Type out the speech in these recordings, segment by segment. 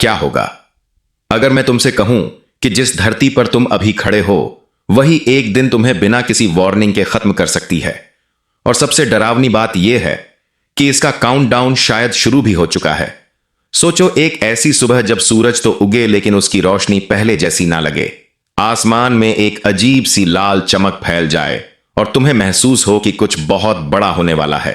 क्या होगा अगर मैं तुमसे कहूं कि जिस धरती पर तुम अभी खड़े हो वही एक दिन तुम्हें बिना किसी वार्निंग के खत्म कर सकती है। और सबसे डरावनी बात यह है कि इसका काउंटडाउन शायद शुरू भी हो चुका है। सोचो, एक ऐसी सुबह जब सूरज तो उगे लेकिन उसकी रोशनी पहले जैसी ना लगे। आसमान में एक अजीब सी लाल चमक फैल जाए और तुम्हें महसूस हो कि कुछ बहुत बड़ा होने वाला है।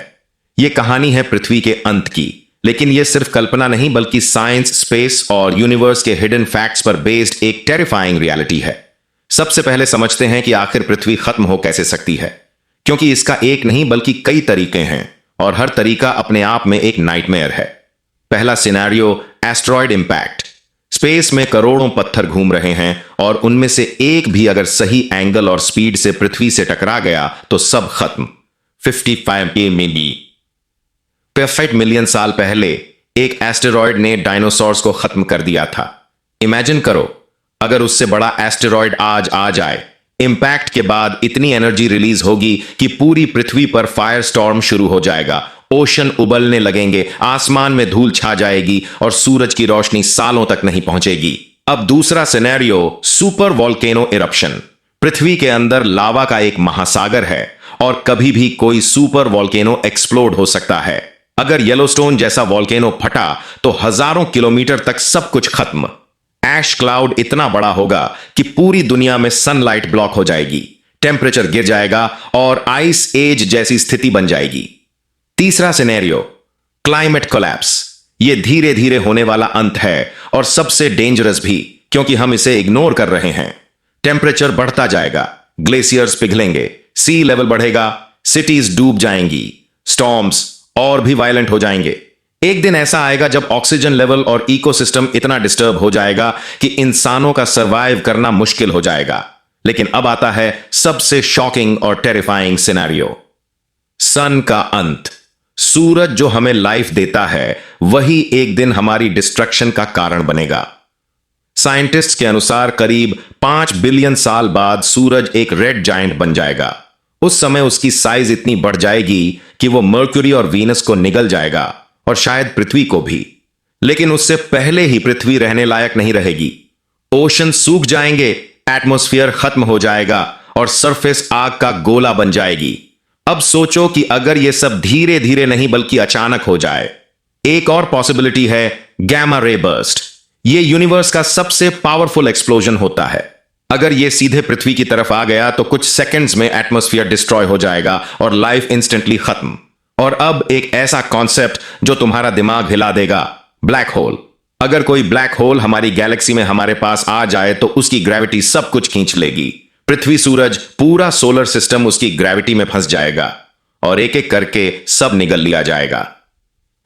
यह कहानी है पृथ्वी के अंत की, लेकिन यह सिर्फ कल्पना नहीं बल्कि साइंस, स्पेस और यूनिवर्स के हिडन फैक्ट्स पर बेस्ड एक टेरिफाइंग रियलिटी है। सबसे पहले समझते हैं कि आखिर पृथ्वी खत्म हो कैसे सकती है, क्योंकि इसका एक नहीं बल्कि कई तरीके हैं और हर तरीका अपने आप में एक नाइटमेयर है। पहला सिनेरियो, एस्ट्रॉयड इंपैक्ट। स्पेस में करोड़ों पत्थर घूम रहे हैं और उनमें से एक भी अगर सही एंगल और स्पीड से पृथ्वी से टकरा गया तो सब खत्म। 55 में भी 55 मिलियन साल पहले एक एस्टेरॉयड ने डायनासोर्स को खत्म कर दिया था। इमेजिन करो अगर उससे बड़ा एस्टेरॉयड आज आ जाए। इंपैक्ट के बाद इतनी एनर्जी रिलीज होगी कि पूरी पृथ्वी पर फायर स्टॉर्म शुरू हो जाएगा। ओशन उबलने लगेंगे, आसमान में धूल छा जाएगी और सूरज की रोशनी सालों तक नहीं पहुंचेगी। अब दूसरा सिनेरियो, सुपर वोल्केनो इरप्शन। पृथ्वी के अंदर लावा का एक महासागर है और कभी भी कोई सुपर वोल्केनो एक्सप्लोड हो सकता है। अगर येलोस्टोन जैसा वोल्केनो फटा तो हजारों किलोमीटर तक सब कुछ खत्म। ऐश क्लाउड इतना बड़ा होगा कि पूरी दुनिया में सनलाइट ब्लॉक हो जाएगी, टेम्परेचर गिर जाएगा और आइस एज जैसी स्थिति बन जाएगी। तीसरा सिनेरियो, क्लाइमेट कोलैप्स। यह धीरे धीरे होने वाला अंत है और सबसे डेंजरस भी, क्योंकि हम इसे इग्नोर कर रहे हैं। टेम्परेचर बढ़ता जाएगा, ग्लेशियर्स पिघलेंगे, सी लेवल बढ़ेगा, सिटीज डूब जाएंगी, स्टॉर्म्स और भी वायलेंट हो जाएंगे। एक दिन ऐसा आएगा जब ऑक्सीजन लेवल और इकोसिस्टम इतना डिस्टर्ब हो जाएगा कि इंसानों का सरवाइव करना मुश्किल हो जाएगा। लेकिन अब आता है सबसे शॉकिंग और टेरिफाइंग सिनेरियो, सन का अंत। सूरज जो हमें लाइफ देता है वही एक दिन हमारी डिस्ट्रक्शन का कारण बनेगा। साइंटिस्ट्स के अनुसार करीब 5 बिलियन साल बाद सूरज एक रेड जायंट बन जाएगा। उस समय उसकी साइज इतनी बढ़ जाएगी कि वो मर्क्यूरी और वीनस को निगल जाएगा और शायद पृथ्वी को भी। लेकिन उससे पहले ही पृथ्वी रहने लायक नहीं रहेगी। ओशन सूख जाएंगे, एटमॉस्फेयर खत्म हो जाएगा और सरफेस आग का गोला बन जाएगी। अब सोचो कि अगर यह सब धीरे धीरे नहीं बल्कि अचानक हो जाए। एक और पॉसिबिलिटी है गैमा रे बर्स्ट। यह यूनिवर्स का सबसे पावरफुल एक्सप्लोजन होता है। अगर यह सीधे पृथ्वी की तरफ आ गया तो कुछ सेकंड्स में एटमॉस्फेयर डिस्ट्रॉय हो जाएगा और लाइफ इंस्टेंटली खत्म। और अब एक ऐसा कॉन्सेप्ट जो तुम्हारा दिमाग हिला देगा, ब्लैक होल। अगर कोई ब्लैक होल हमारी गैलेक्सी में हमारे पास आ जाए तो उसकी ग्रेविटी सब कुछ खींच लेगी। पृथ्वी, सूरज, पूरा सोलर सिस्टम उसकी ग्रेविटी में फंस जाएगा और एक एक करके सब निगल लिया जाएगा।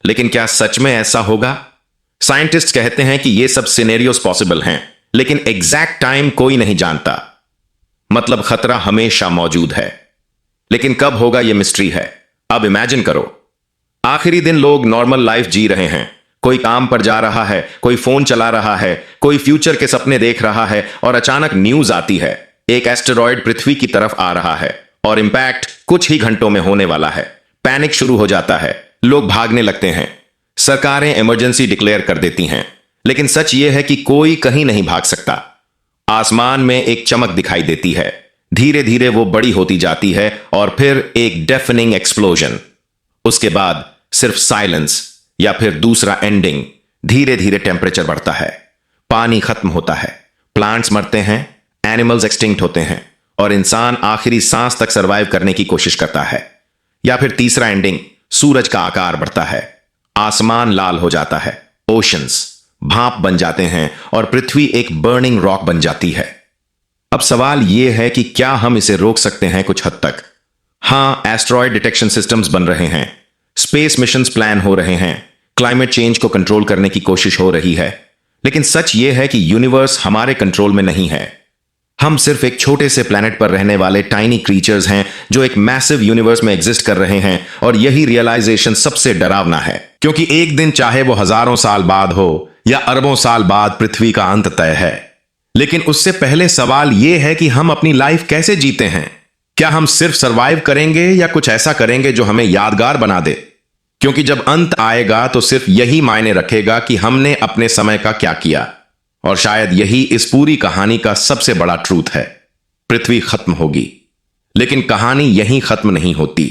लेकिन क्या सच में ऐसा होगा? साइंटिस्ट कहते हैं कि ये सब सिनेरियोस पॉसिबल हैं, लेकिन एग्जैक्ट टाइम कोई नहीं जानता। मतलब खतरा हमेशा मौजूद है, लेकिन कब होगा यह मिस्ट्री है। अब इमेजिन करो, आखिरी दिन लोग नॉर्मल लाइफ जी रहे हैं। कोई काम पर जा रहा है, कोई फोन चला रहा है, कोई फ्यूचर के सपने देख रहा है और अचानक न्यूज आती है एक एस्टेरॉयड पृथ्वी की तरफ आ रहा है और इंपैक्ट कुछ ही घंटों में होने वाला है। पैनिक शुरू हो जाता है, लोग भागने लगते हैं, सरकारें इमरजेंसी डिक्लेयर कर देती हैं। लेकिन सच यह है कि कोई कहीं नहीं भाग सकता। आसमान में एक चमक दिखाई देती है, धीरे धीरे वो बड़ी होती जाती है और फिर एक डेफनिंग एक्सप्लोजन। उसके बाद सिर्फ साइलेंस या फिर दूसरा एंडिंग। धीरे धीरे टेम्परेचर बढ़ता है, पानी खत्म होता है, प्लांट्स मरते हैं, एनिमल्स एक्सटिंक्ट होते हैं और इंसान आखिरी सांस तक सरवाइव करने की कोशिश करता है। या फिर तीसरा एंडिंग, सूरज का आकार बढ़ता है, आसमान लाल हो जाता है, ओशंस भाप बन जाते हैं और पृथ्वी एक बर्निंग रॉक बन जाती है। अब सवाल यह है कि क्या हम इसे रोक सकते हैं कुछ हद तक? हां, एस्ट्रॉयड डिटेक्शन सिस्टम्स बन रहे हैं, स्पेस मिशंस प्लान हो रहे हैं, क्लाइमेट चेंज को कंट्रोल करने की कोशिश हो रही है। लेकिन सच यह है कि यूनिवर्स हमारे कंट्रोल में नहीं है। हम सिर्फ एक छोटे से प्लेनेट पर रहने वाले टाइनी क्रीचर्स हैं जो एक मैसिव यूनिवर्स में एग्जिस्ट कर रहे हैं। और यही रियलाइजेशन सबसे डरावना है, क्योंकि एक दिन चाहे वो हजारों साल बाद हो या अरबों साल बाद पृथ्वी का अंत तय है। लेकिन उससे पहले सवाल यह है कि हम अपनी लाइफ कैसे जीते हैं। क्या हम सिर्फ सरवाइव करेंगे या कुछ ऐसा करेंगे जो हमें यादगार बना दे? क्योंकि जब अंत आएगा तो सिर्फ यही मायने रखेगा कि हमने अपने समय का क्या किया। और शायद यही इस पूरी कहानी का सबसे बड़ा ट्रूथ है। पृथ्वी खत्म होगी, लेकिन कहानी यहीं खत्म नहीं होती,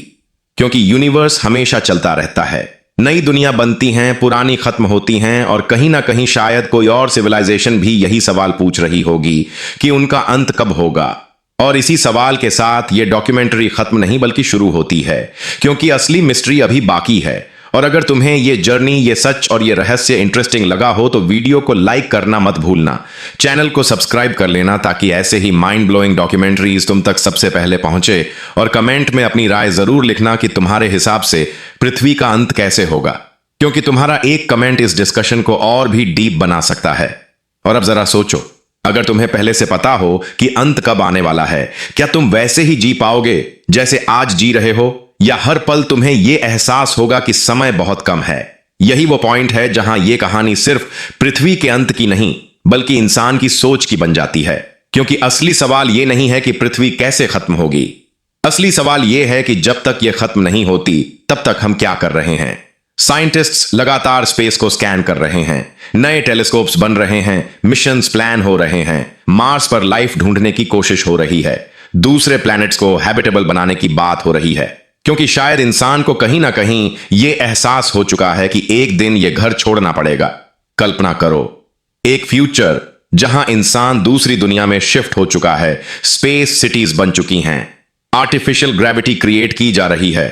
क्योंकि यूनिवर्स हमेशा चलता रहता है। नई दुनिया बनती हैं, पुरानी खत्म होती हैं, और कहीं ना कहीं शायद कोई और सिविलाइजेशन भी यही सवाल पूछ रही होगी कि उनका अंत कब होगा। और इसी सवाल के साथ ये डॉक्यूमेंट्री खत्म नहीं बल्कि शुरू होती है, क्योंकि असली मिस्ट्री अभी बाकी है। और अगर तुम्हें ये जर्नी, ये सच और ये रहस्य इंटरेस्टिंग लगा हो तो वीडियो को लाइक करना मत भूलना। चैनल को सब्सक्राइब कर लेना ताकि ऐसे ही माइंड ब्लोइंग डॉक्यूमेंट्रीज तुम तक सबसे पहले पहुंचे। और कमेंट में अपनी राय जरूर लिखना कि तुम्हारे हिसाब से पृथ्वी का अंत कैसे होगा, क्योंकि तुम्हारा एक कमेंट इस डिस्कशन को और भी डीप बना सकता है। और अब जरा सोचो, अगर तुम्हें पहले से पता हो कि अंत कब आने वाला है, क्या तुम वैसे ही जी पाओगे जैसे आज जी रहे हो, या हर पल तुम्हें यह एहसास होगा कि समय बहुत कम है? यही वो पॉइंट है जहां यह कहानी सिर्फ पृथ्वी के अंत की नहीं बल्कि इंसान की सोच की बन जाती है। क्योंकि असली सवाल यह नहीं है कि पृथ्वी कैसे खत्म होगी, असली सवाल यह है कि जब तक यह खत्म नहीं होती तब तक हम क्या कर रहे हैं। साइंटिस्ट्स लगातार स्पेस को स्कैन कर रहे हैं, नए टेलीस्कोप्स बन रहे हैं, मिशंस प्लान हो रहे हैं, मार्स पर लाइफ ढूंढने की कोशिश हो रही है, दूसरे प्लैनेट्स को हैबिटेबल बनाने की बात हो रही है। क्योंकि शायद इंसान को कहीं ना कहीं यह एहसास हो चुका है कि एक दिन यह घर छोड़ना पड़ेगा। कल्पना करो, एक फ्यूचर जहां इंसान दूसरी दुनिया में शिफ्ट हो चुका है, स्पेस सिटीज बन चुकी हैं, आर्टिफिशियल ग्रेविटी क्रिएट की जा रही है,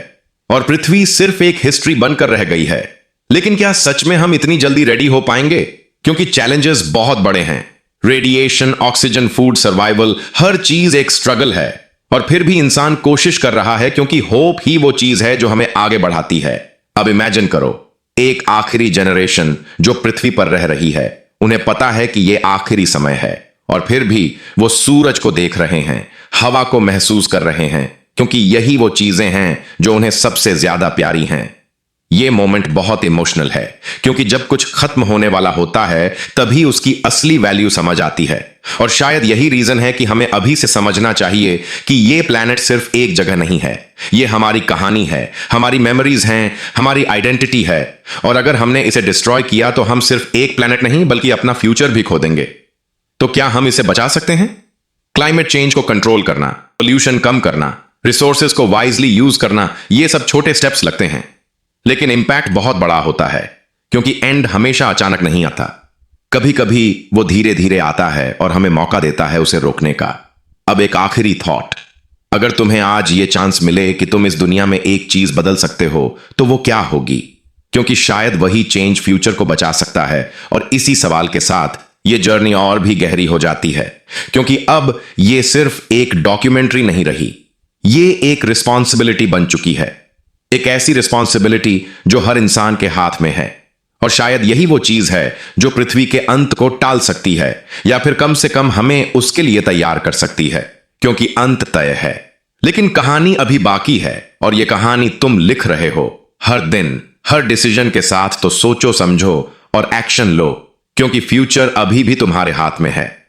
और पृथ्वी सिर्फ एक हिस्ट्री बनकर रह गई है। लेकिन क्या सच में हम इतनी जल्दी रेडी हो पाएंगे? क्योंकि चैलेंजेस बहुत बड़े हैं। रेडिएशन, ऑक्सीजन, फूड, सर्वाइवल, हर चीज एक स्ट्रगल है। और फिर भी इंसान कोशिश कर रहा है, क्योंकि होप ही वो चीज है जो हमें आगे बढ़ाती है। अब इमेजिन करो, एक आखिरी जनरेशन जो पृथ्वी पर रह रही है, उन्हें पता है कि यह आखिरी समय है, और फिर भी वो सूरज को देख रहे हैं, हवा को महसूस कर रहे हैं, क्योंकि यही वो चीजें हैं जो उन्हें सबसे ज्यादा प्यारी हैं। ये मोमेंट बहुत इमोशनल है, क्योंकि जब कुछ खत्म होने वाला होता है तभी उसकी असली वैल्यू समझ आती है। और शायद यही रीजन है कि हमें अभी से समझना चाहिए कि ये प्लैनेट सिर्फ एक जगह नहीं है, ये हमारी कहानी है, हमारी मेमोरीज हैं, हमारी आइडेंटिटी है। और अगर हमने इसे डिस्ट्रॉय किया तो हम सिर्फ एक प्लैनेट नहीं बल्कि अपना फ्यूचर भी खो देंगे। तो क्या हम इसे बचा सकते हैं? क्लाइमेट चेंज को कंट्रोल करना, पोल्यूशन कम करना, रिसोर्सेज को वाइजली यूज करना, ये सब छोटे स्टेप्स लगते हैं, लेकिन इंपैक्ट बहुत बड़ा होता है, क्योंकि एंड हमेशा अचानक नहीं आता। कभी कभी वो धीरे धीरे आता है और हमें मौका देता है उसे रोकने का। अब एक आखिरी थॉट, अगर तुम्हें आज ये चांस मिले कि तुम इस दुनिया में एक चीज बदल सकते हो तो वो क्या होगी? क्योंकि शायद वही चेंज फ्यूचर को बचा सकता है। और इसी सवाल के साथ ये जर्नी और भी गहरी हो जाती है, क्योंकि अब ये सिर्फ एक डॉक्यूमेंट्री नहीं रही, ये एक रिस्पॉन्सिबिलिटी बन चुकी है। एक ऐसी रिस्पॉन्सिबिलिटी जो हर इंसान के हाथ में है। और शायद यही वो चीज है जो पृथ्वी के अंत को टाल सकती है, या फिर कम से कम हमें उसके लिए तैयार कर सकती है, क्योंकि अंत तय है। लेकिन कहानी अभी बाकी है, और ये कहानी तुम लिख रहे हो हर दिन, हर डिसीजन के साथ। तो सोचो, समझो और एक्शन लो, क्योंकि फ्यूचर अभी भी तुम्हारे हाथ में है।